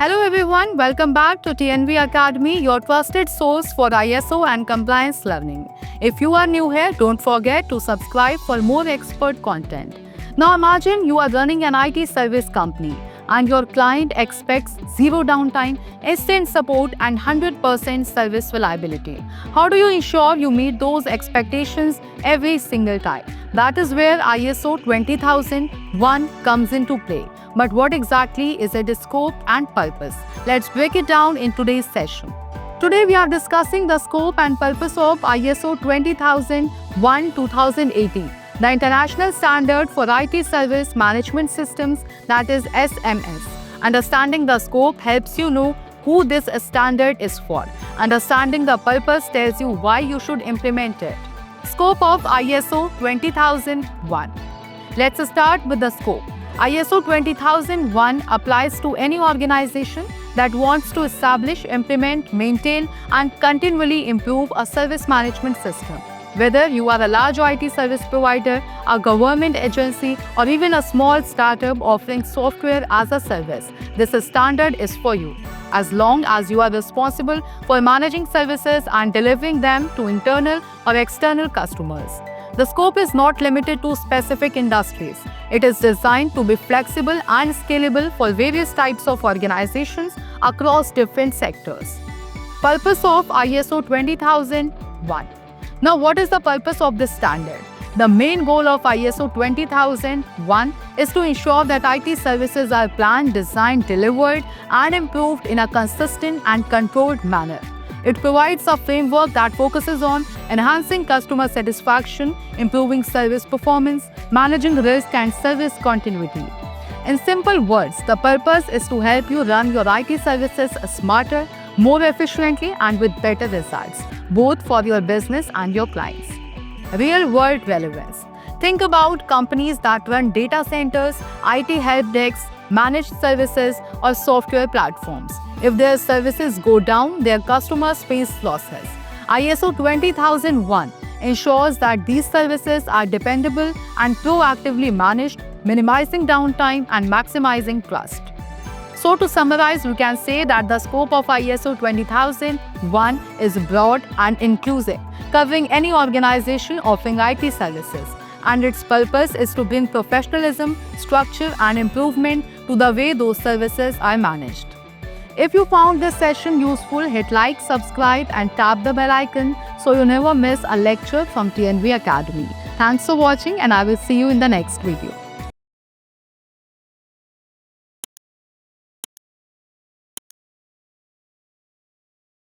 Hello everyone, welcome back to TNV Academy, your trusted source for ISO and compliance learning. If you are new here, don't forget to subscribe for more expert content. Now imagine you are running an IT service company and your client expects zero downtime, instant support and 100% service reliability. How do you ensure you meet those expectations every single time? That is where ISO 20001 comes into play. But what exactly is its scope and purpose? Let's break it down in today's session. Today we are discussing the scope and purpose of ISO 20001-2018, the International Standard for IT Service Management Systems, that is SMS. Understanding the scope helps you know who this standard is for. Understanding the purpose tells you why you should implement it. Scope of ISO 20001. Let's start with the scope. ISO 20001 applies to any organization that wants to establish, implement, maintain, and continually improve a service management system. Whether you are a large IT service provider, a government agency, or even a small startup offering software as a service, this standard is for you, as long as you are responsible for managing services and delivering them to internal or external customers. The scope is not limited to specific industries. It is designed to be flexible and scalable for various types of organizations across different sectors. Purpose of ISO 20001. Now, what is the purpose of this standard? The main goal of ISO 20001 is to ensure that IT services are planned, designed, delivered, and improved in a consistent and controlled manner. It provides a framework that focuses on enhancing customer satisfaction, improving service performance, managing risk, and service continuity. In simple words, the purpose is to help you run your IT services smarter, more efficiently, and with better results, both for your business and your clients. Real-world relevance. Think about companies that run data centers, IT help desks, managed services, or software platforms. If their services go down, their customers face losses. ISO 20001 ensures that these services are dependable and proactively managed, minimizing downtime and maximizing trust. So to summarize, we can say that the scope of ISO 20001 is broad and inclusive, covering any organization offering IT services, and its purpose is to bring professionalism, structure, and improvement to the way those services are managed. If you found this session useful, hit like, subscribe, and tap the bell icon so you never miss a lecture from TNV Academy. Thanks for watching, and I will see you in the next video.